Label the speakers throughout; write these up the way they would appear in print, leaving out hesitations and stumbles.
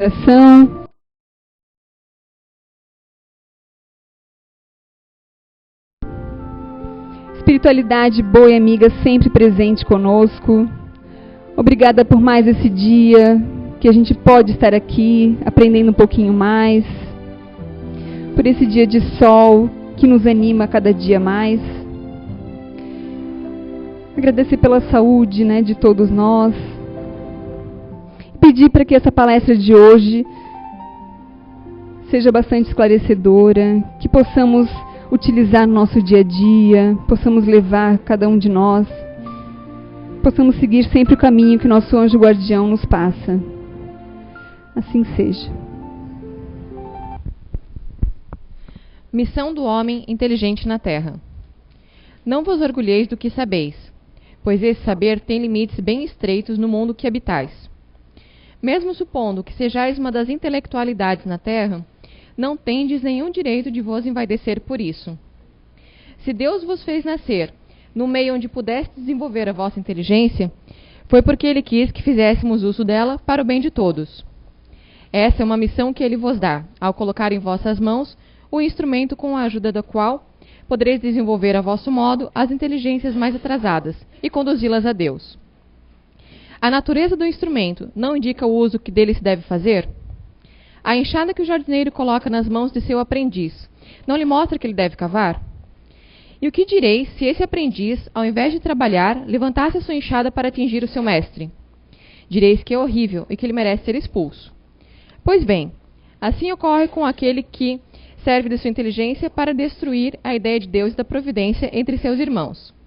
Speaker 1: Oração. Espiritualidade boa e amiga sempre presente conosco. Obrigada por mais esse dia que a gente pode estar aqui aprendendo um pouquinho mais. Por esse dia de sol que nos anima cada dia mais. Agradecer pela saúde, de todos nós. Pedir para que essa palestra de hoje seja bastante esclarecedora, que possamos utilizar no nosso dia a dia, possamos levar cada um de nós, possamos seguir sempre o caminho que nosso anjo guardião nos passa. Assim seja.
Speaker 2: Missão do homem inteligente na terra. Não vos orgulheis do que sabeis, pois esse saber tem limites bem estreitos no mundo que habitais. Mesmo supondo que sejais uma das intelectualidades na terra, não tendes nenhum direito de vos envaidecer por isso. Se Deus vos fez nascer no meio onde pudesse desenvolver a vossa inteligência, foi porque Ele quis que fizéssemos uso dela para o bem de todos. Essa é uma missão que Ele vos dá, ao colocar em vossas mãos o instrumento com a ajuda do qual podereis desenvolver a vosso modo as inteligências mais atrasadas e conduzi-las a Deus. A natureza do instrumento não indica o uso que dele se deve fazer? A enxada que o jardineiro coloca nas mãos de seu aprendiz não lhe mostra que ele deve cavar? E o que direis se esse aprendiz, ao invés de trabalhar, levantasse a sua enxada para atingir o seu mestre? Direis que é horrível e que ele merece ser expulso. Pois bem, assim ocorre com aquele que serve de sua inteligência para destruir a ideia de Deus e da providência entre seus irmãos.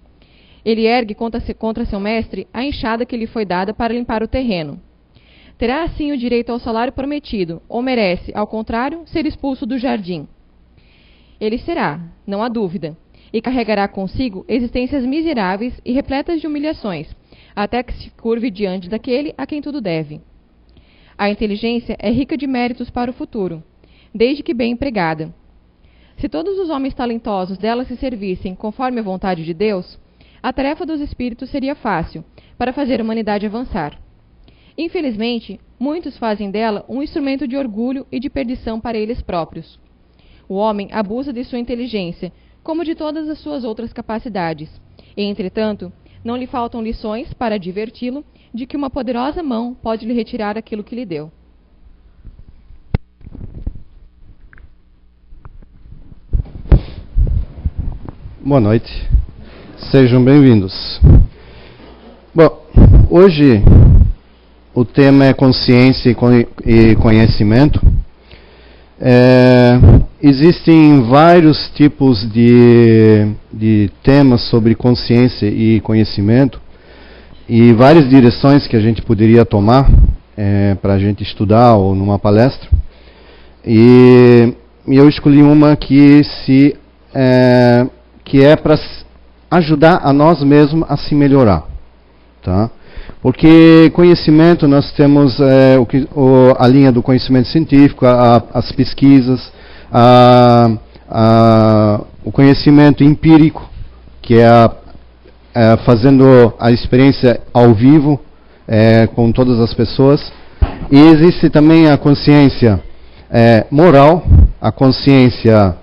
Speaker 2: Ele ergue contra seu mestre a enxada que lhe foi dada para limpar o terreno. Terá assim o direito ao salário prometido, ou merece, ao contrário, ser expulso do jardim? Ele será, não há dúvida, e carregará consigo existências miseráveis e repletas de humilhações, até que se curve diante daquele a quem tudo deve. A inteligência é rica de méritos para o futuro, desde que bem empregada. Se todos os homens talentosos dela se servissem conforme a vontade de Deus, a tarefa dos espíritos seria fácil, para fazer a humanidade avançar. Infelizmente, muitos fazem dela um instrumento de orgulho e de perdição para eles próprios. O homem abusa de sua inteligência, como de todas as suas outras capacidades, e, entretanto, não lhe faltam lições para adverti-lo de que uma poderosa mão pode lhe retirar aquilo que lhe deu.
Speaker 3: Boa noite. Sejam bem-vindos. Bom, hoje o tema é consciência e conhecimento. Existem vários tipos de temas sobre consciência e conhecimento e várias direções que a gente poderia tomar para a gente estudar ou numa palestra. E eu escolhi uma que é para ajudar a nós mesmos a se melhorar, tá? Porque conhecimento, nós temos a linha do conhecimento científico, as pesquisas, o conhecimento empírico, que é fazendo a experiência ao vivo com todas as pessoas. E existe também a consciência moral, a consciência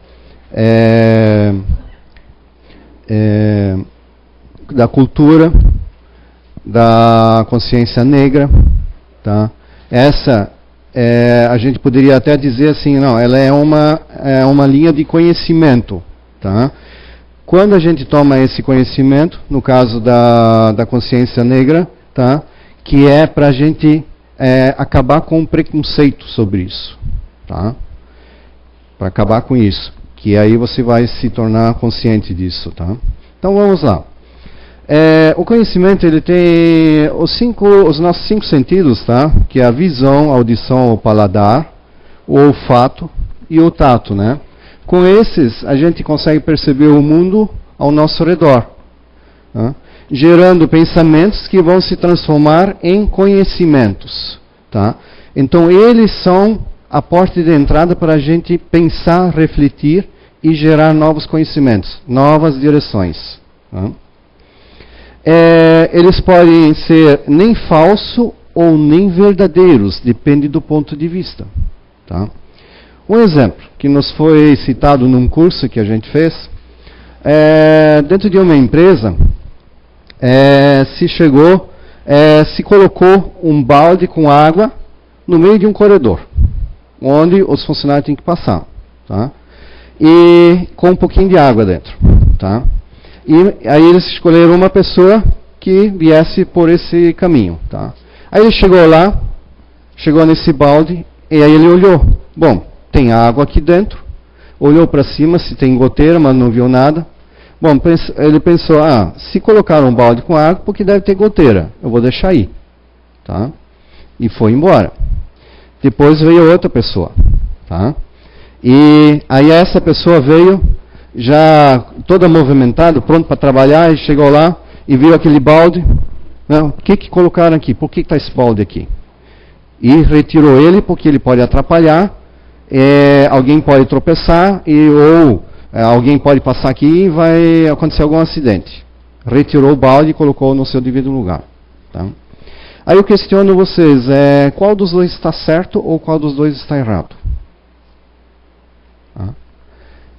Speaker 3: da cultura, da consciência negra, tá? Essa a gente poderia até dizer assim, não, ela é uma linha de conhecimento, tá? Quando a gente toma esse conhecimento, no caso da consciência negra, tá? Que é para a gente acabar com o preconceito sobre isso, tá? Para acabar com isso, que aí você vai se tornar consciente disso, tá? Então vamos lá. O conhecimento, ele tem os nossos 5 sentidos, tá? Que é a visão, a audição, o paladar, o olfato e o tato, né? Com esses, a gente consegue perceber o mundo ao nosso redor, tá? Gerando pensamentos que vão se transformar em conhecimentos, tá? Então eles são a porta de entrada para a gente pensar, refletir e gerar novos conhecimentos, novas direções. Tá? Eles podem ser nem falso ou nem verdadeiros, depende do ponto de vista. Tá? Um exemplo que nos foi citado num curso que a gente fez, dentro de uma empresa, se colocou um balde com água no meio de um corredor, onde os funcionários têm que passar, tá? E com um pouquinho de água dentro, tá? E aí eles escolheram uma pessoa que viesse por esse caminho, tá? Aí ele chegou nesse balde, e aí ele olhou, bom, tem água aqui dentro, olhou para cima se tem goteira, mas não viu nada. Bom, ele pensou, se colocar um balde com água, porque deve ter goteira, eu vou deixar aí, tá? E foi embora. Depois veio outra pessoa, tá? E aí essa pessoa veio já toda movimentada, pronto para trabalhar, e chegou lá e viu aquele balde. Não, o que colocaram aqui? Por que está esse balde aqui? E retirou ele, porque ele pode atrapalhar, alguém pode tropeçar, ou alguém pode passar aqui e vai acontecer algum acidente. Retirou o balde e colocou no seu devido lugar. Tá? Aí eu questiono vocês, qual dos dois está certo ou qual dos dois está errado? Tá?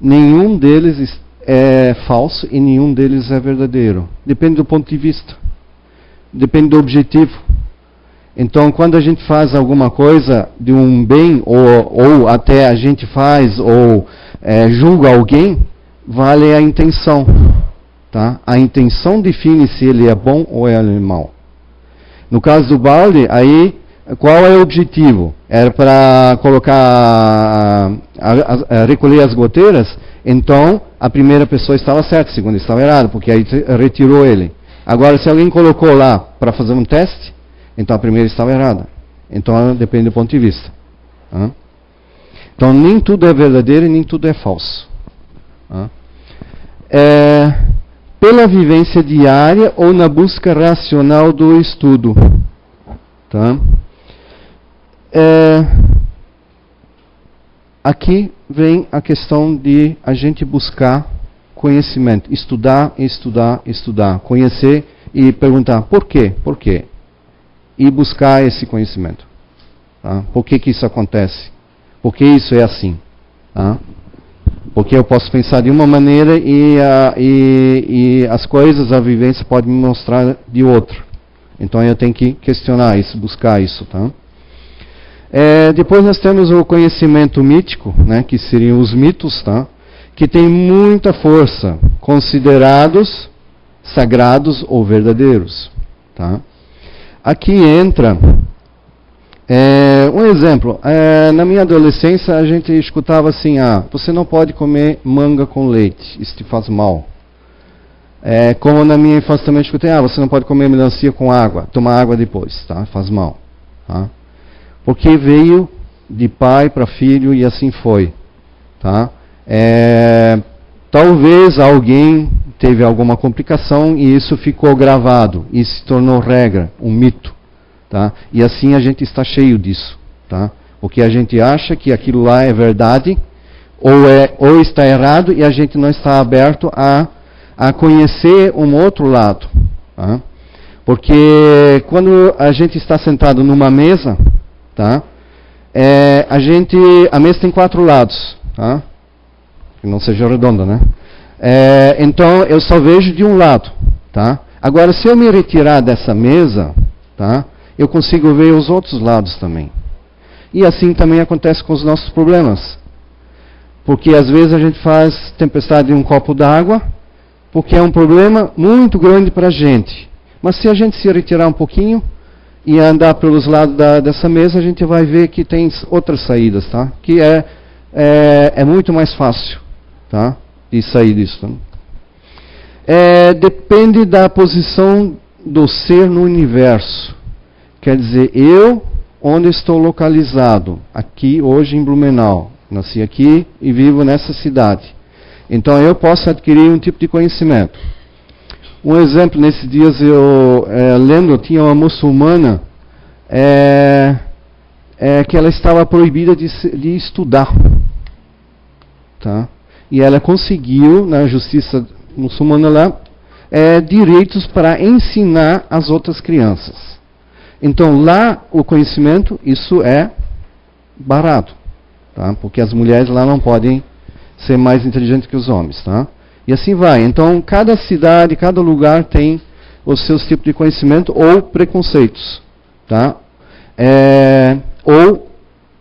Speaker 3: Nenhum deles é falso e nenhum deles é verdadeiro. Depende do ponto de vista. Depende do objetivo. Então, quando a gente faz alguma coisa de um bem, ou até a gente faz, ou julga alguém, vale a intenção. Tá? A intenção define se ele é bom ou é mau. No caso do balde, aí, qual é o objetivo? Era para recolher as goteiras? Então, a primeira pessoa estava certa, a segunda estava errada, porque aí retirou ele. Agora, se alguém colocou lá para fazer um teste, então a primeira estava errada. Então depende do ponto de vista. Então nem tudo é verdadeiro e nem tudo é falso. Pela vivência diária ou na busca racional do estudo. Tá? Aqui vem a questão de a gente buscar conhecimento. Estudar, estudar, estudar. Conhecer e perguntar por quê? Por quê? E buscar esse conhecimento. Tá? Por que isso acontece? Por que isso é assim? Tá? Porque eu posso pensar de uma maneira e as coisas, a vivência pode me mostrar de outra. Então eu tenho que questionar isso, buscar isso. Tá? Depois nós temos o conhecimento mítico, né, que seriam os mitos, tá? Que tem muita força, considerados sagrados ou verdadeiros. Tá? Aqui entra um exemplo. Na minha adolescência a gente escutava assim, você não pode comer manga com leite, isso te faz mal. Como na minha infância também escutei, você não pode comer melancia com água, tomar água depois, tá? Faz mal. Tá? Porque veio de pai para filho e assim foi. Tá? Talvez alguém teve alguma complicação e isso ficou gravado e se tornou regra, um mito, tá? E assim a gente está cheio disso, tá? Porque a gente acha que aquilo lá é verdade ou está errado e a gente não está aberto a conhecer um outro lado, tá? Porque quando a gente está sentado numa mesa, tá? A mesa tem 4 lados, tá? Que não seja redonda, né? Então eu só vejo de um lado, tá? Agora, se eu me retirar dessa mesa, tá? Eu consigo ver os outros lados também. E assim também acontece com os nossos problemas. Porque às vezes a gente faz tempestade em um copo d'água, porque é um problema muito grande para a gente. Mas se a gente se retirar um pouquinho e andar pelos lados dessa mesa, a gente vai ver que tem outras saídas, tá? Que é muito mais fácil, tá? De sair disso. Depende da posição do ser no universo. Quer dizer, eu, onde estou localizado? Aqui, hoje em Blumenau. Nasci aqui e vivo nessa cidade. Então eu posso adquirir um tipo de conhecimento. Um exemplo, nesses dias eu lendo, tinha uma muçulmana que ela estava proibida de estudar. Tá? E ela conseguiu, na justiça muçulmana lá, direitos para ensinar as outras crianças. Então lá o conhecimento, isso é barato, tá? Porque as mulheres lá não podem ser mais inteligentes que os homens, tá? E assim vai. Então cada cidade, cada lugar tem os seus tipos de conhecimento ou preconceitos, tá? Ou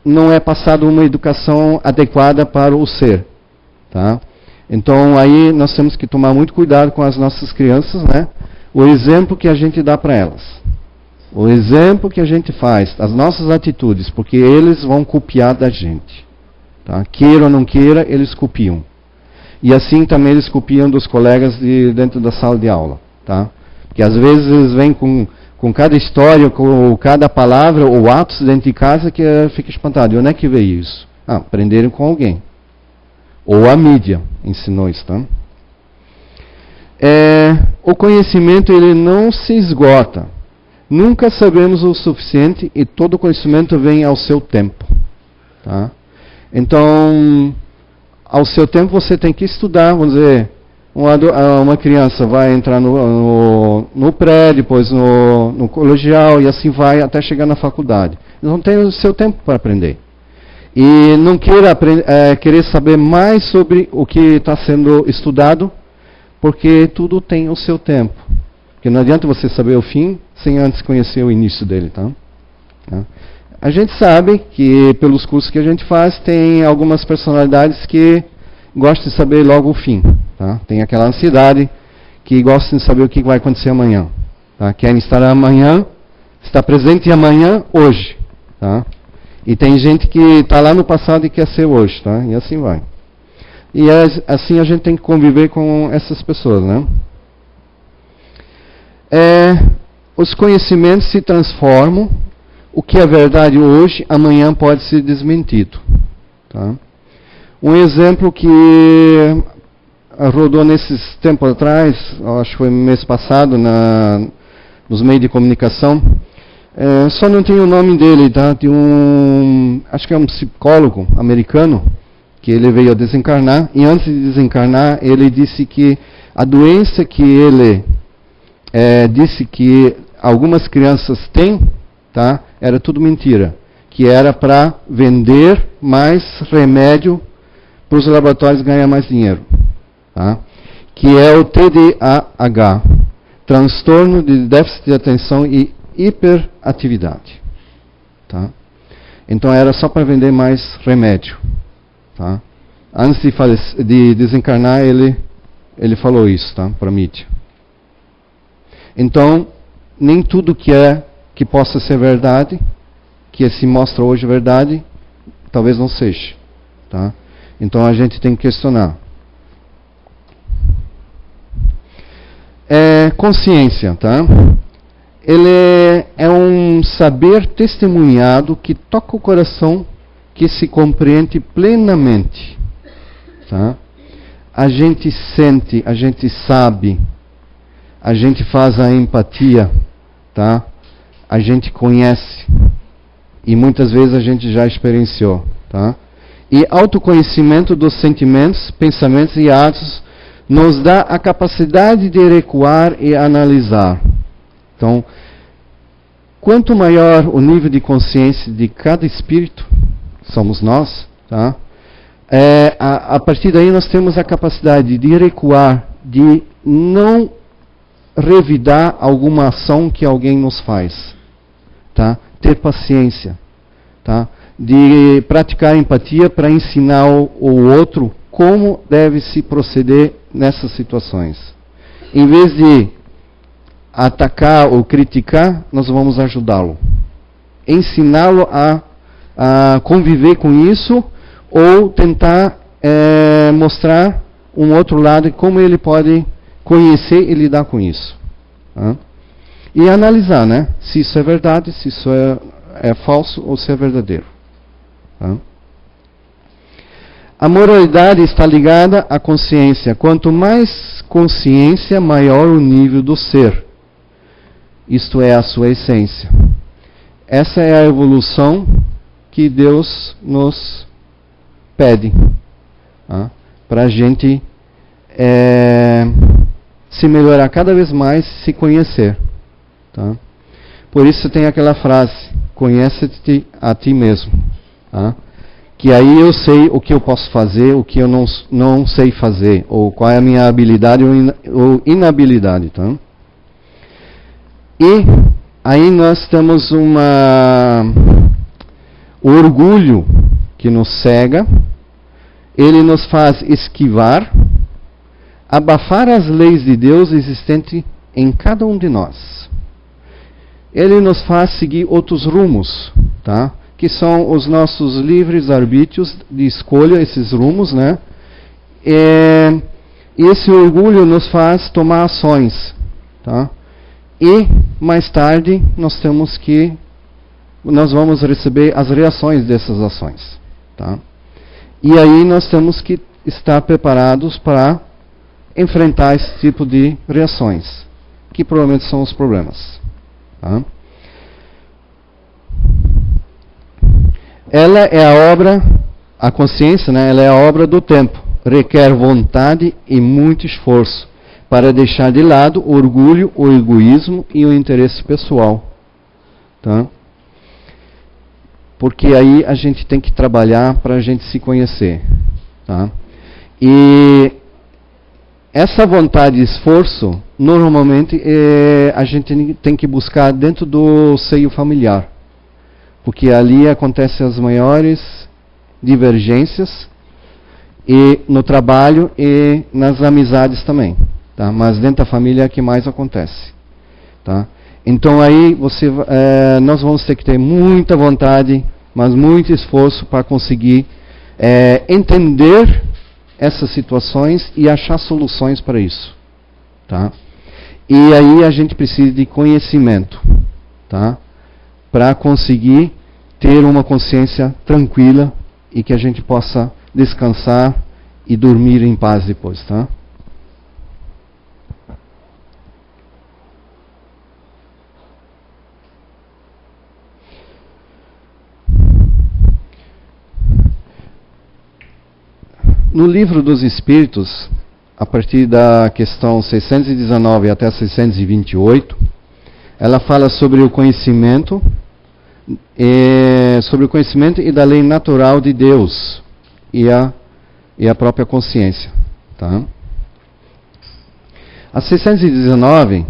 Speaker 3: não é passada uma educação adequada para o ser, tá? Então aí nós temos que tomar muito cuidado com as nossas crianças, né? O exemplo que a gente dá para elas. O exemplo que a gente faz, as nossas atitudes, porque eles vão copiar da gente. Tá? Queira ou não queira, eles copiam. E assim também eles copiam dos colegas dentro da sala de aula. Tá? Porque às vezes eles vêm com cada história, com cada palavra ou atos dentro de casa que fica espantado. E onde é que veio isso? Aprenderam com alguém. Ou a mídia ensinou isso. Tá? O conhecimento ele não se esgota. Nunca sabemos o suficiente e todo conhecimento vem ao seu tempo. Tá? Então, ao seu tempo você tem que estudar, vamos dizer, uma criança vai entrar no pré, depois no colegial e assim vai até chegar na faculdade. Não tem o seu tempo para aprender. E não querer saber mais sobre o que está sendo estudado, porque tudo tem o seu tempo. Porque não adianta você saber o fim sem antes conhecer o início dele, tá? A gente sabe que pelos cursos que a gente faz tem algumas personalidades que gostam de saber logo o fim, tá? Tem aquela ansiedade que gosta de saber o que vai acontecer amanhã, tá? Querem estar amanhã, estar presente amanhã, hoje, tá? E tem gente que está lá no passado e quer ser hoje, tá? E assim vai. E assim a gente tem que conviver com essas pessoas, né? Os conhecimentos se transformam. O que é verdade hoje, amanhã pode ser desmentido. Tá? Um exemplo que rodou nesses tempos atrás, acho que foi mês passado, nos meios de comunicação, só não tem o nome dele, tá? Tem acho que é um psicólogo americano, que ele veio a desencarnar, e antes de desencarnar, ele disse que a doença que ele disse que algumas crianças têm, tá? Era tudo mentira. Que era para vender mais remédio para os laboratórios ganhar mais dinheiro. Tá? Que é o TDAH, transtorno de déficit de atenção e hiperatividade. Tá? Então era só para vender mais remédio. Tá? Antes de desencarnar, ele falou isso, tá? Para a mídia. Então, nem tudo que possa ser verdade, que se mostra hoje verdade, talvez não seja. Tá? Então a gente tem que questionar. Consciência, tá? Ele é um saber testemunhado que toca o coração, que se compreende plenamente. Tá? A gente sente, a gente sabe, a gente faz a empatia, tá? A gente conhece e muitas vezes a gente já experienciou, tá? E autoconhecimento dos sentimentos, pensamentos e atos nos dá a capacidade de recuar e analisar. Então, quanto maior o nível de consciência de cada espírito, somos nós, tá? A partir daí nós temos a capacidade de recuar, de não revidar alguma ação que alguém nos faz, tá? Ter paciência, tá? De praticar empatia para ensinar o outro como deve se proceder nessas situações. Em vez de atacar ou criticar, nós vamos ajudá-lo, ensiná-lo a conviver com isso ou tentar mostrar um outro lado de como ele pode conhecer e lidar com isso. Tá? E analisar, né? Se isso é verdade, se isso é falso ou se é verdadeiro. Tá? A moralidade está ligada à consciência. Quanto mais consciência, maior o nível do ser. Isto é a sua essência. Essa é a evolução que Deus nos pede. Tá? Para a gente se melhorar cada vez mais, se conhecer. Tá? Por isso tem aquela frase, conhece-te a ti mesmo. Tá? Que aí eu sei o que eu posso fazer, o que eu não sei fazer, ou qual é a minha habilidade ou inabilidade. Tá? E aí nós temos o orgulho que nos cega, ele nos faz esquivar, abafar as leis de Deus existentes em cada um de nós. Ele nos faz seguir outros rumos, tá? Que são os nossos livres arbítrios de escolha, esses rumos, né? E esse orgulho nos faz tomar ações, tá? E mais tarde nós vamos receber as reações dessas ações, tá? E aí nós temos que estar preparados para enfrentar esse tipo de reações, que provavelmente são os problemas. Tá? Ela é a obra, a consciência, né, ela é a obra do tempo, requer vontade e muito esforço para deixar de lado o orgulho, o egoísmo e o interesse pessoal. Tá? Porque aí a gente tem que trabalhar para a gente se conhecer. Tá? E essa vontade e esforço, normalmente, a gente tem que buscar dentro do seio familiar. Porque ali acontecem as maiores divergências, e no trabalho e nas amizades também. Tá? Mas dentro da família é que mais acontece. Tá? Então aí nós vamos ter que ter muita vontade, mas muito esforço para conseguir entender essas situações e achar soluções para isso. Tá? E aí a gente precisa de conhecimento, tá? Para conseguir ter uma consciência tranquila e que a gente possa descansar e dormir em paz depois. Tá? No Livro dos Espíritos, a partir da questão 619 até 628, ela fala sobre o conhecimento, e da lei natural de Deus e a própria consciência. Tá? A 619,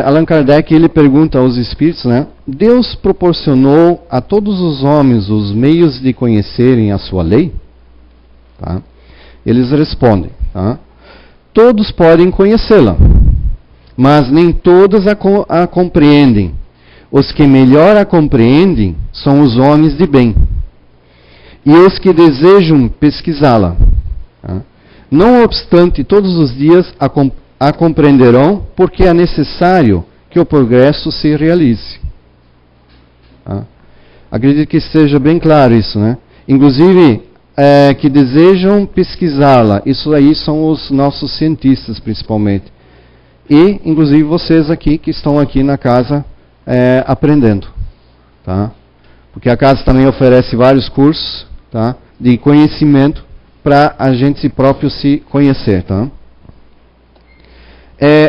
Speaker 3: Allan Kardec ele pergunta aos espíritos, né? Deus proporcionou a todos os homens os meios de conhecerem a sua lei? Tá? Eles respondem, tá? Todos podem conhecê-la, mas nem todos a compreendem. Os que melhor a compreendem são os homens de bem, e os que desejam pesquisá-la. Tá? Não obstante, todos os dias a compreenderão, porque é necessário que o progresso se realize. Tá? Acredito que esteja bem claro isso, né? Inclusive, que desejam pesquisá-la. Isso aí são os nossos cientistas, principalmente. E, inclusive, vocês aqui, que estão aqui na casa aprendendo. Tá? Porque a casa também oferece vários cursos, tá? De conhecimento para a gente próprio se conhecer. Tá?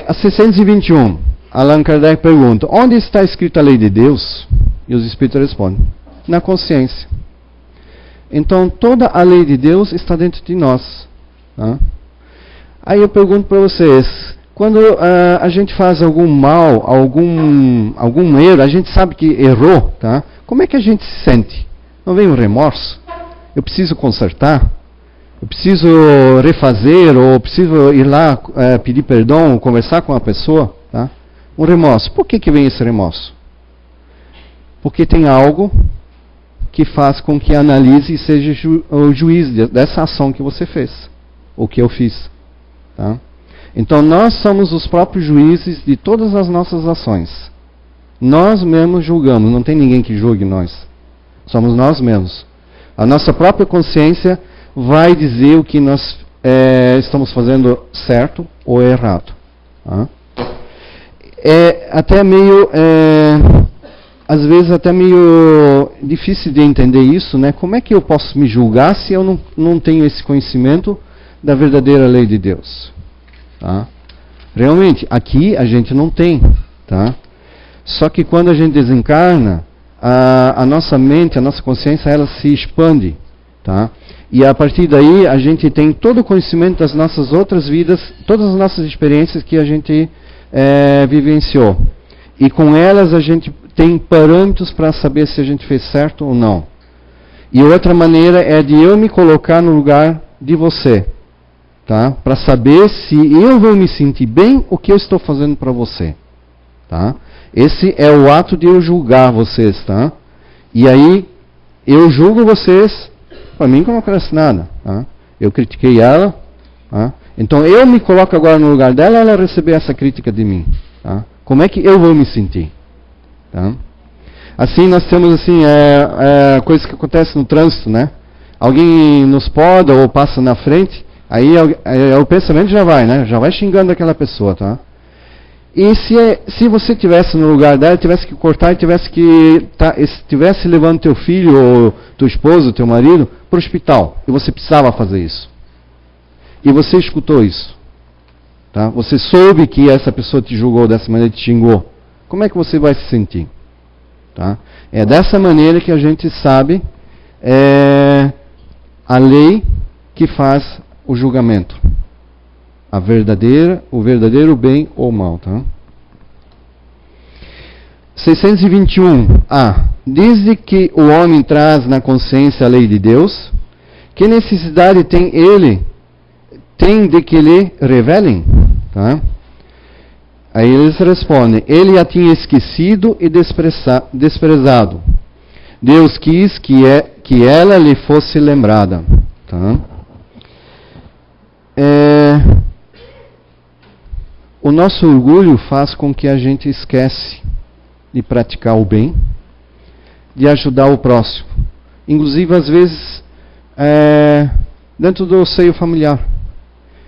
Speaker 3: A 621, Allan Kardec pergunta, onde está escrita a lei de Deus? E os espíritos respondem, na consciência. Então, toda a lei de Deus está dentro de nós. Tá? Aí eu pergunto para vocês, quando a gente faz algum mal, algum erro, a gente sabe que errou, tá? Como é que a gente se sente? Não vem um remorso? Eu preciso consertar? Eu preciso refazer? Ou preciso ir lá pedir perdão, conversar com a pessoa? Tá? Um remorso. Por que vem esse remorso? Porque tem algo que faz com que analise e seja o juiz dessa ação que você fez, ou que eu fiz. Tá? Então nós somos os próprios juízes de todas as nossas ações. Nós mesmos julgamos, não tem ninguém que julgue nós. Somos nós mesmos. A nossa própria consciência vai dizer o que nós estamos fazendo certo ou errado. Tá? É até meio... às vezes até meio difícil de entender isso, né? Como é que eu posso me julgar se eu não tenho esse conhecimento da verdadeira lei de Deus? Tá? Realmente, aqui a gente não tem. Tá? Só que quando a gente desencarna, a nossa mente, a nossa consciência, ela se expande, tá? E a partir daí a gente tem todo o conhecimento das nossas outras vidas, todas as nossas experiências que a gente vivenciou. E com elas a gente tem parâmetros para saber se a gente fez certo ou não. E outra maneira é de eu me colocar no lugar de você, tá? Para saber se eu vou me sentir bem o que eu estou fazendo para você, tá? Esse é o ato de eu julgar vocês, tá? E aí eu julgo vocês, para mim que não acontece nada, tá? Eu critiquei ela, tá? Então eu me coloco agora no lugar dela, ela receber essa crítica de mim, tá? Como é que eu vou me sentir, tá? Assim nós temos assim coisas que acontecem no trânsito, né? Alguém nos poda ou passa na frente, aí o pensamento já vai, né? Já vai xingando aquela pessoa, tá? E se você tivesse no lugar dela, tivesse que cortar e tivesse levando teu filho ou teu esposo, teu marido para o hospital, e você precisava fazer isso, e você escutou isso, tá? Você soube que essa pessoa te julgou dessa maneira, te xingou, como é que você vai se sentir? Tá? É dessa maneira que a gente sabe a lei que faz o julgamento. O verdadeiro bem ou mal. Tá? 621a. Desde que o homem traz na consciência a lei de Deus, que necessidade tem de que lhe revelem? Tá? Aí eles respondem, ele a tinha esquecido e desprezado. Deus quis que ela lhe fosse lembrada. Tá? O nosso orgulho faz com que a gente esquece de praticar o bem, de ajudar o próximo. Inclusive, às vezes, dentro do seio familiar.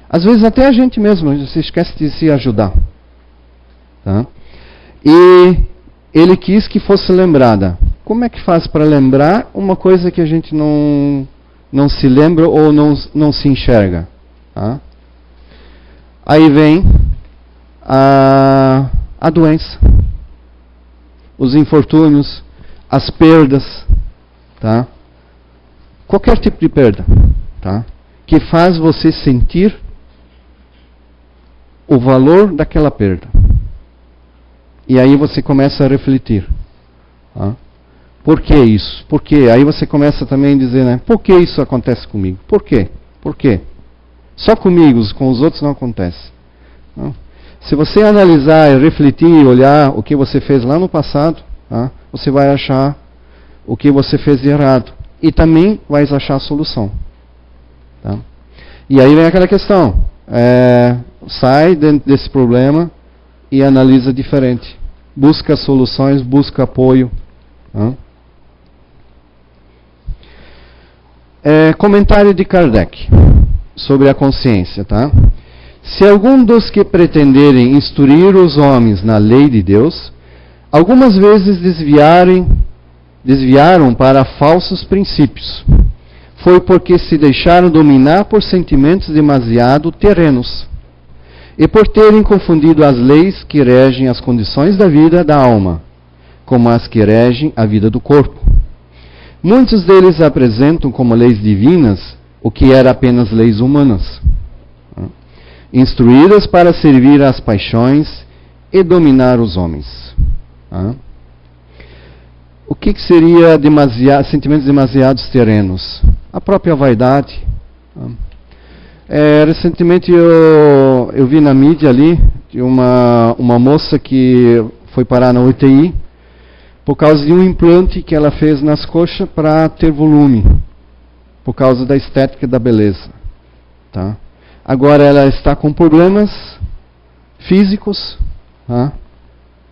Speaker 3: Às vezes até a gente mesmo se esquece de se ajudar. Tá? E ele quis que fosse lembrada. Como é que faz para lembrar uma coisa que a gente não se lembra ou não se enxerga? Tá? Aí vem a doença, os infortúnios, as perdas, tá? Qualquer tipo de perda, tá? Que faz você sentir o valor daquela perda. E aí você começa a refletir. Tá? Por que isso? Por quê? Aí você começa também a dizer, né? Por que isso acontece comigo? Por quê? Por quê? Só comigo, com os outros não acontece. Não? Se você analisar e refletir e olhar o que você fez lá no passado, tá? Você vai achar o que você fez de errado. E também vai achar a solução. Tá? E aí vem aquela questão. Sai desse problema e analisa diferente. Busca soluções, busca apoio. Tá? Comentário de Kardec sobre a consciência. Tá? Se algum dos que pretenderem instruir os homens na lei de Deus, algumas vezes desviaram para falsos princípios, foi porque se deixaram dominar por sentimentos demasiado terrenos, e por terem confundido as leis que regem as condições da vida da alma, como as que regem a vida do corpo. Muitos deles apresentam como leis divinas o que era apenas leis humanas, instruídas para servir às paixões e dominar os homens. O que seria sentimentos demasiados terrenos? A própria vaidade. Recentemente eu vi na mídia ali de uma moça que foi parar na UTI por causa de um implante que ela fez nas coxas para ter volume, por causa da estética da beleza. Tá? Agora ela está com problemas físicos, tá?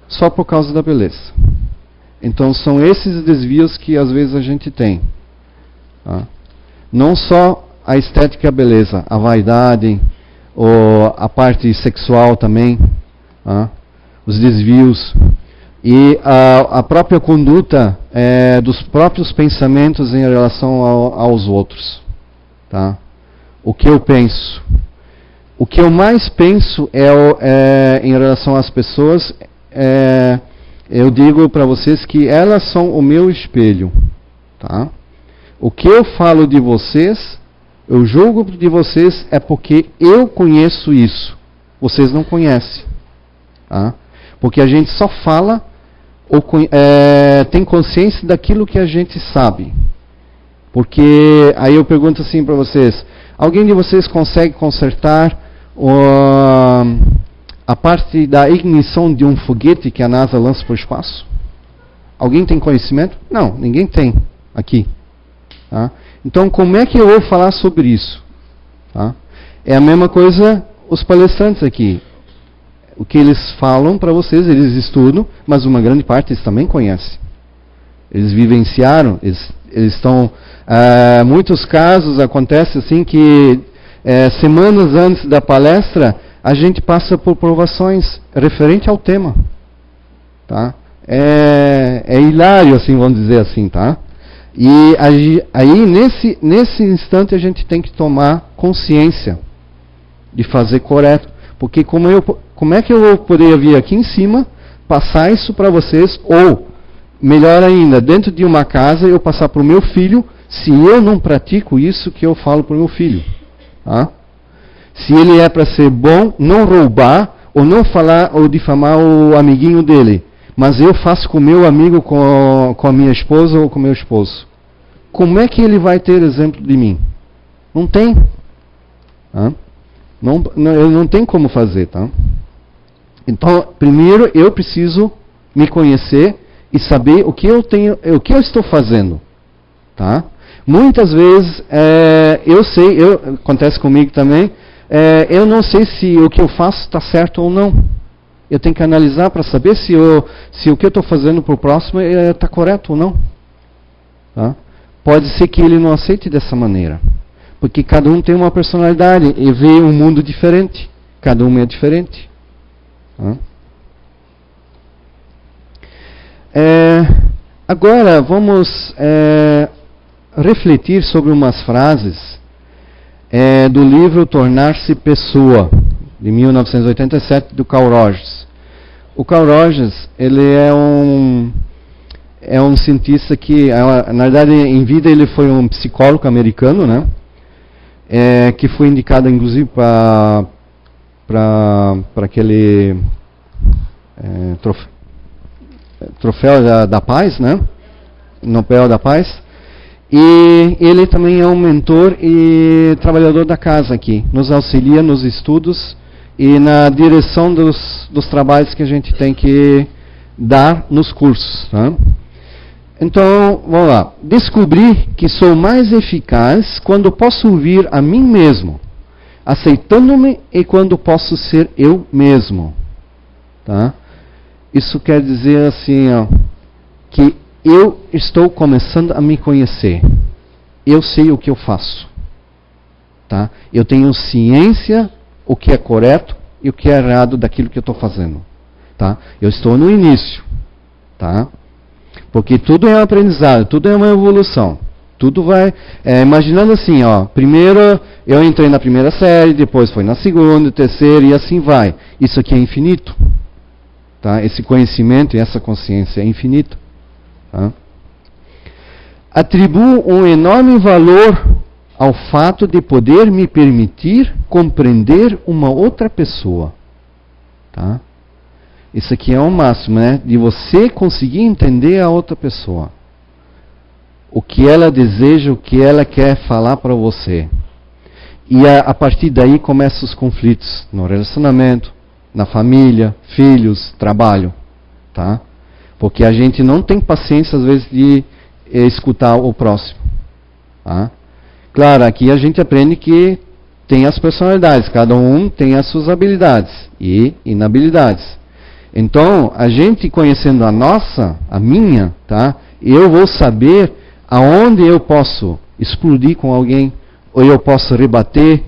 Speaker 3: Só por causa da beleza. Então são esses desvios que às vezes a gente tem. Tá? Não só a estética e a beleza, a vaidade, ou a parte sexual também, tá? Os desvios. E a própria conduta dos próprios pensamentos em relação aos outros. Tá? O que eu penso. O que eu mais penso em relação às pessoas eu digo para vocês que elas são o meu espelho, tá? O que eu falo de vocês, eu julgo de vocês é porque eu conheço isso. Vocês não conhecem, tá? Porque a gente só fala ou tem consciência daquilo que a gente sabe. Porque aí eu pergunto assim para vocês: alguém de vocês consegue consertar a parte da ignição de um foguete que a NASA lança para o espaço? Alguém tem conhecimento? Não, ninguém tem aqui. Tá? Então, como é que eu vou falar sobre isso? Tá? É a mesma coisa os palestrantes aqui. O que eles falam para vocês, eles estudam, mas uma grande parte eles também conhecem. Eles vivenciaram, eles estão... muitos casos acontece assim que semanas antes da palestra a gente passa por provações referente ao tema, tá? É hilário, assim, vamos dizer assim, tá? E aí nesse instante a gente tem que tomar consciência de fazer correto, porque como é que eu vou poder vir aqui em cima passar isso para vocês, ou melhor ainda, dentro de uma casa eu passar para o meu filho, se eu não pratico isso que eu falo para o meu filho, tá? Se ele é para ser bom, não roubar, ou não falar ou difamar o amiguinho dele, mas eu faço com o meu amigo, com a minha esposa ou com o meu esposo, como é que ele vai ter exemplo de mim? Não tem. Tá? Ele não tem como fazer, tá? Então, primeiro eu preciso me conhecer e saber o que eu tenho, o que eu estou fazendo, tá? Muitas vezes acontece comigo também. Eu não sei se o que eu faço está certo ou não. Eu tenho que analisar para saber se o que eu estou fazendo para o próximo está correto ou não. Tá? Pode ser que ele não aceite dessa maneira, porque cada um tem uma personalidade e vê um mundo diferente. Cada um é diferente. Tá? Agora vamos refletir sobre umas frases do livro Tornar-se Pessoa, de 1987, do Carl Rogers. O Carl Rogers, ele é um cientista que, na verdade, em vida ele foi um psicólogo americano, né? Que foi indicado, inclusive, para aquele troféu da paz, né? Nobel da Paz. E ele também é um mentor e trabalhador da casa aqui. Nos auxilia nos estudos e na direção dos trabalhos que a gente tem que dar nos cursos. Tá? Então, vamos lá. Descobri que sou mais eficaz quando posso ouvir a mim mesmo, aceitando-me, e quando posso ser eu mesmo. Tá? Isso quer dizer assim, que eu estou começando a me conhecer. Eu sei o que eu faço. Tá? Eu tenho ciência o que é correto e o que é errado daquilo que eu estou fazendo. Tá? Eu estou no início. Tá? Porque tudo é um aprendizado, tudo é uma evolução. Tudo vai... imaginando assim, primeiro eu entrei na primeira série, depois foi na segunda, terceira e assim vai. Isso aqui é infinito. Tá? Esse conhecimento e essa consciência é infinito. Tá? Atribuo um enorme valor ao fato de poder me permitir compreender uma outra pessoa. Tá? Isso aqui é o máximo, né? De você conseguir entender a outra pessoa. O que ela deseja, o que ela quer falar para você. E a partir daí começam os conflitos no relacionamento, na família, filhos, trabalho. Tá? Porque a gente não tem paciência, às vezes, de escutar o próximo. Tá? Claro, aqui a gente aprende que tem as personalidades, cada um tem as suas habilidades e inabilidades. Então, a gente conhecendo a minha, tá? Eu vou saber aonde eu posso explodir com alguém, ou eu posso rebater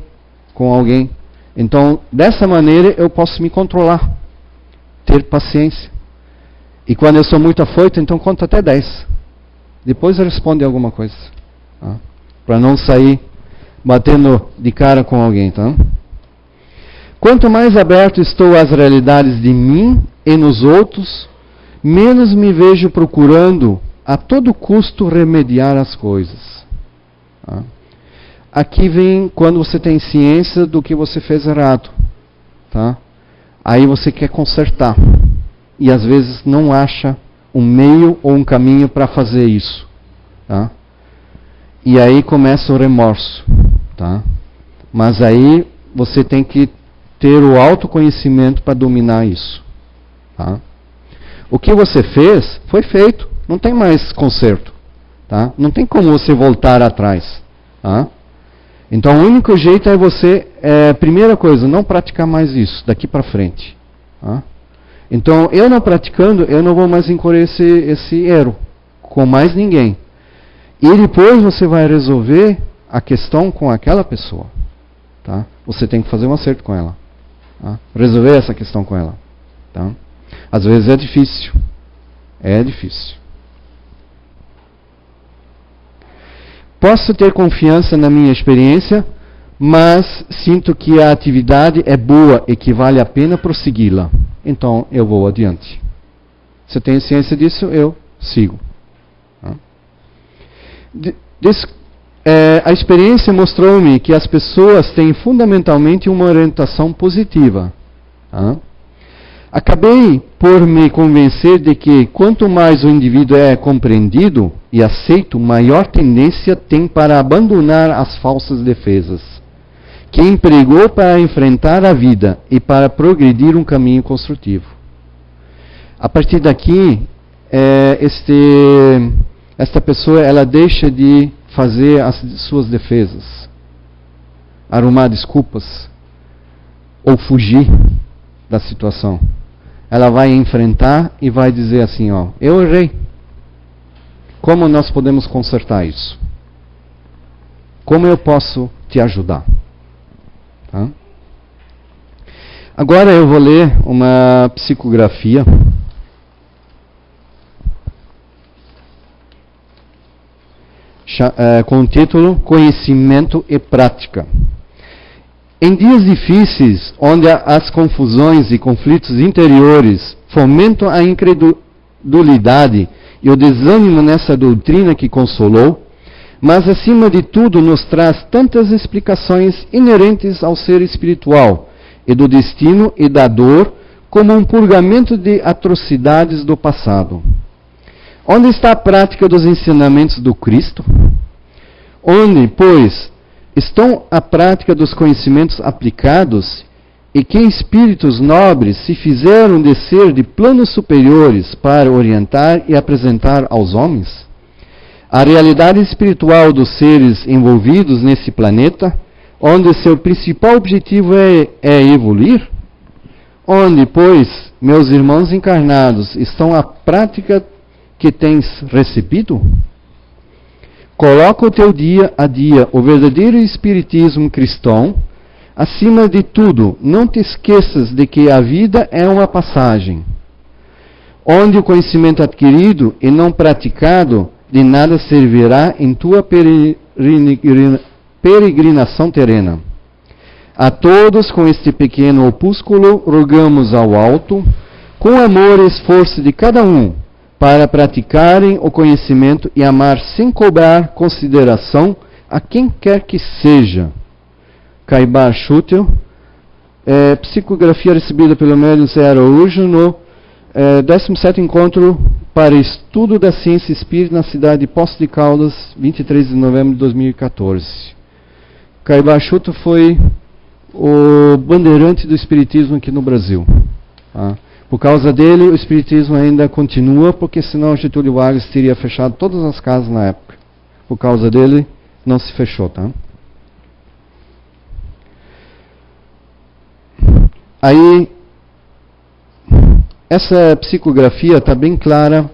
Speaker 3: com alguém. Então, dessa maneira, eu posso me controlar, ter paciência. E quando eu sou muito afoito, então conto até 10. Depois responde alguma coisa. Tá? Para não sair batendo de cara com alguém. Tá? Quanto mais aberto estou às realidades de mim e nos outros, menos me vejo procurando a todo custo remediar as coisas. Tá? Aqui vem quando você tem ciência do que você fez errado. Tá? Aí você quer consertar. E às vezes não acha um meio ou um caminho para fazer isso. Tá? E aí começa o remorso. Tá? Mas aí você tem que ter o autoconhecimento para dominar isso. Tá? O que você fez, foi feito. Não tem mais conserto. Tá? Não tem como você voltar atrás. Tá? Então o único jeito é você, primeira coisa, não praticar mais isso daqui para frente. Tá? Então eu não praticando, eu não vou mais incorrer esse erro com mais ninguém. E depois você vai resolver a questão com aquela pessoa. Tá? Você tem que fazer um acerto com ela. Tá? Resolver essa questão com ela. Tá? Às vezes é difícil. É difícil. Posso ter confiança na minha experiência, mas sinto que a atividade é boa e que vale a pena prossegui-la. Então eu vou adiante. Se eu tenho ciência disso, eu sigo. Tá? A experiência mostrou-me que as pessoas têm fundamentalmente uma orientação positiva. Tá? Acabei por me convencer de que quanto mais o indivíduo é compreendido e aceito, maior tendência tem para abandonar as falsas defesas, que empregou para enfrentar a vida e para progredir um caminho construtivo. A partir daqui, esta pessoa ela deixa de fazer as suas defesas, arrumar desculpas ou fugir da situação. Ela vai enfrentar e vai dizer assim, ó, eu errei. Como nós podemos consertar isso? Como eu posso te ajudar? Tá? Agora eu vou ler uma psicografia com o título Conhecimento e Prática. Em dias difíceis, onde as confusões e conflitos interiores fomentam a incredulidade e o desânimo nessa doutrina que consolou, mas acima de tudo nos traz tantas explicações inerentes ao ser espiritual e do destino e da dor, como um purgamento de atrocidades do passado. Onde está a prática dos ensinamentos do Cristo? Onde, pois, estão a prática dos conhecimentos aplicados e que espíritos nobres se fizeram descer de planos superiores para orientar e apresentar aos homens? A realidade espiritual dos seres envolvidos nesse planeta, onde seu principal objetivo é evoluir? Onde, pois, meus irmãos encarnados, estão a prática que tens recebido? Coloca o teu dia a dia o verdadeiro espiritismo cristão. Acima de tudo, não te esqueças de que a vida é uma passagem, onde o conhecimento adquirido e não praticado de nada servirá em tua peregrinação terrena. A todos com este pequeno opúsculo rogamos ao alto, com amor e esforço de cada um, para praticarem o conhecimento e amar sem cobrar consideração a quem quer que seja. Caibar Schutel, psicografia recebida pelo médium Zé Araújo no 17º Encontro para Estudo da Ciência Espírita na cidade de Poços de Caldas, 23 de novembro de 2014. Caibar Schutel foi o bandeirante do Espiritismo aqui no Brasil. Tá? Por causa dele, o Espiritismo ainda continua, porque senão Getúlio Vargas teria fechado todas as casas na época. Por causa dele, não se fechou, tá? Aí, essa psicografia está bem clara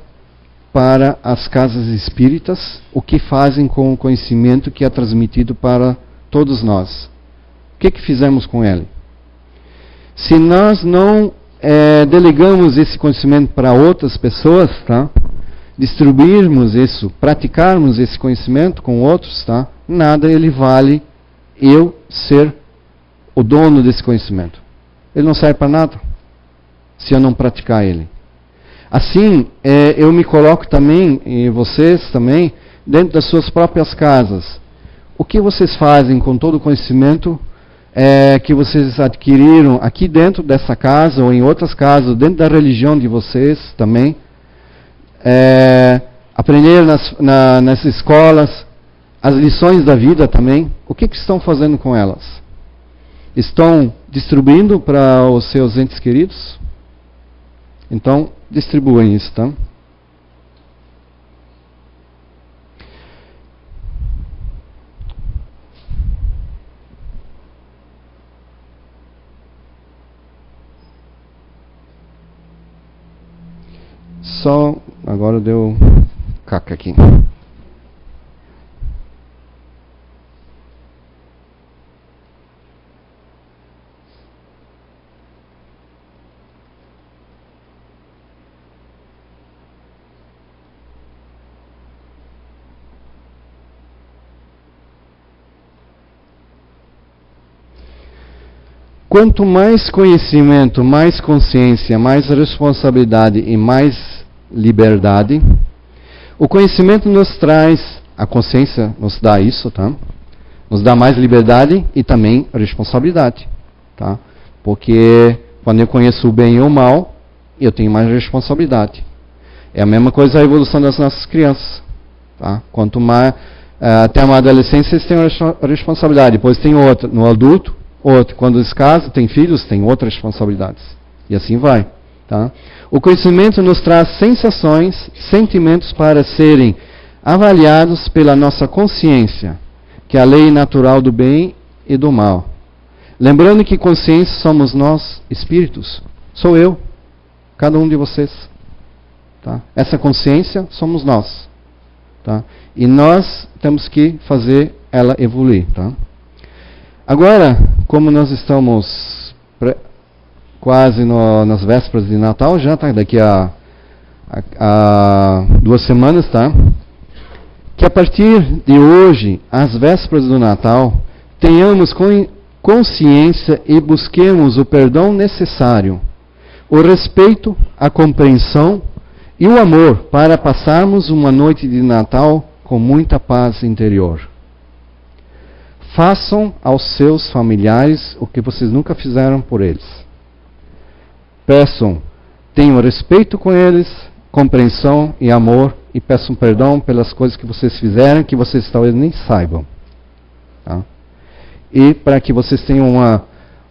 Speaker 3: para as casas espíritas, o que fazem com o conhecimento que é transmitido para todos nós. O que fizemos com ele? Se nós não delegamos esse conhecimento para outras pessoas, tá? Distribuirmos isso, praticarmos esse conhecimento com outros, tá? Nada ele vale eu ser o dono desse conhecimento. Ele não serve para nada se eu não praticar ele. Assim, eu me coloco também, e vocês também, dentro das suas próprias casas. O que vocês fazem com todo o conhecimento que vocês adquiriram aqui dentro dessa casa ou em outras casas, dentro da religião de vocês também? Aprender nas escolas, as lições da vida também. O que estão fazendo com elas? Estão distribuindo para os seus entes queridos? Então, distribuem isso, tá? Só, agora deu caca aqui. Quanto mais conhecimento, mais consciência, mais responsabilidade e mais liberdade, o conhecimento nos traz, a consciência nos dá isso, tá? Nos dá mais liberdade e também responsabilidade, tá? Porque quando eu conheço o bem e o mal, eu tenho mais responsabilidade. É a mesma coisa a evolução das nossas crianças, tá? Quanto mais até uma adolescência eles têm uma responsabilidade, depois tem outra, no adulto outro, quando eles casam, têm filhos, tem outras responsabilidades. E assim vai. Tá? O conhecimento nos traz sensações, sentimentos para serem avaliados pela nossa consciência, que é a lei natural do bem e do mal. Lembrando que consciência somos nós, espíritos. Sou eu, cada um de vocês. Tá? Essa consciência somos nós. Tá? E nós temos que fazer ela evoluir. Tá? Agora, como nós estamos quase nas vésperas de Natal, já tá daqui a 2 semanas, tá? Que a partir de hoje, às vésperas do Natal, tenhamos consciência e busquemos o perdão necessário, o respeito, a compreensão e o amor para passarmos uma noite de Natal com muita paz interior. Façam aos seus familiares o que vocês nunca fizeram por eles. Peçam, tenham respeito com eles, compreensão e amor, e peçam perdão pelas coisas que vocês fizeram, que vocês talvez nem saibam. Tá? E para que vocês tenham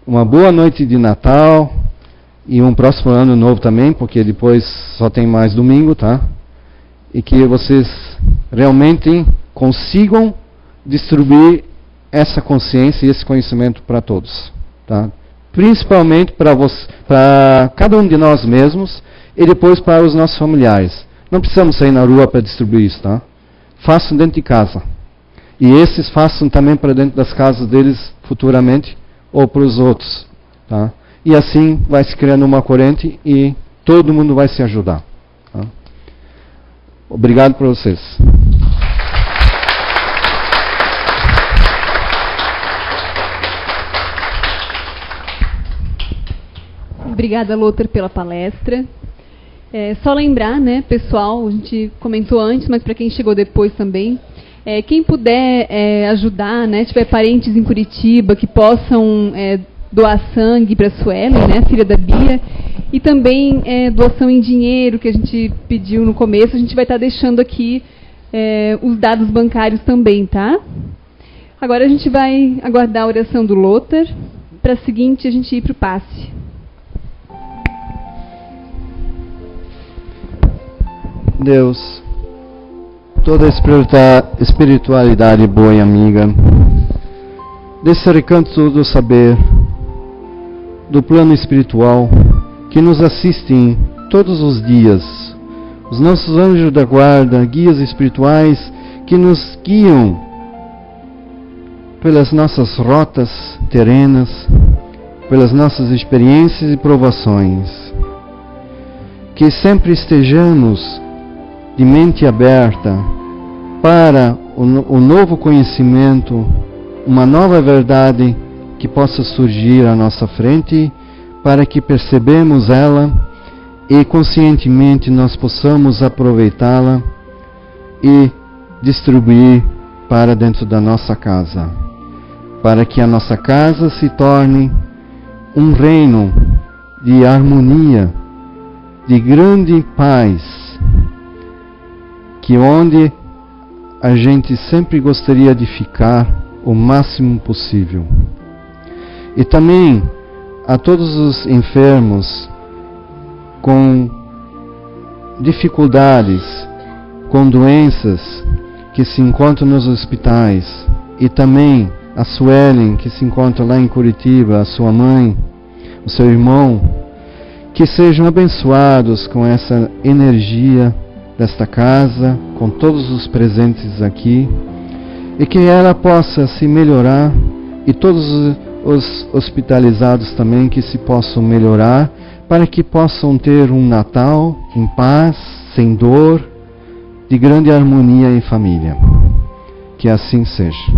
Speaker 3: uma boa noite de Natal, e um próximo ano novo também, porque depois só tem mais domingo, tá? E que vocês realmente consigam distribuir essa consciência e esse conhecimento para todos, tá? Principalmente para cada um de nós mesmos e depois para os nossos familiares. Não precisamos sair na rua para distribuir isso, tá? Façam dentro de casa. E esses façam também para dentro das casas deles futuramente ou para os outros, tá? E assim vai se criando uma corrente e todo mundo vai se ajudar. Tá? Obrigado por vocês.
Speaker 1: Obrigada, Lothar, pela palestra. Só lembrar, né, pessoal, a gente comentou antes, mas para quem chegou depois também, quem puder ajudar, né, tiver parentes em Curitiba que possam doar sangue para a Suelen, né, filha da Bia, e também doação em dinheiro, que a gente pediu no começo, a gente vai estar deixando aqui os dados bancários também, tá? Agora a gente vai aguardar a oração do Lothar, para a seguinte a gente ir para o passe.
Speaker 3: Deus, toda espiritualidade boa e amiga, desse recanto do saber, do plano espiritual, que nos assistem todos os dias, os nossos anjos da guarda, guias espirituais, que nos guiam pelas nossas rotas terenas, pelas nossas experiências e provações, que sempre estejamos de mente aberta para o novo conhecimento, uma nova verdade que possa surgir à nossa frente, para que percebemos ela e conscientemente nós possamos aproveitá-la e distribuir para dentro da nossa casa, para que a nossa casa se torne um reino de harmonia, de grande paz, que onde a gente sempre gostaria de ficar o máximo possível. E também a todos os enfermos com dificuldades, com doenças que se encontram nos hospitais, e também a Suelen, que se encontra lá em Curitiba, a sua mãe, o seu irmão, que sejam abençoados com essa energia desta casa, com todos os presentes aqui, e que ela possa se melhorar, e todos os hospitalizados também que se possam melhorar, para que possam ter um Natal em paz, sem dor, de grande harmonia em família. Que assim seja.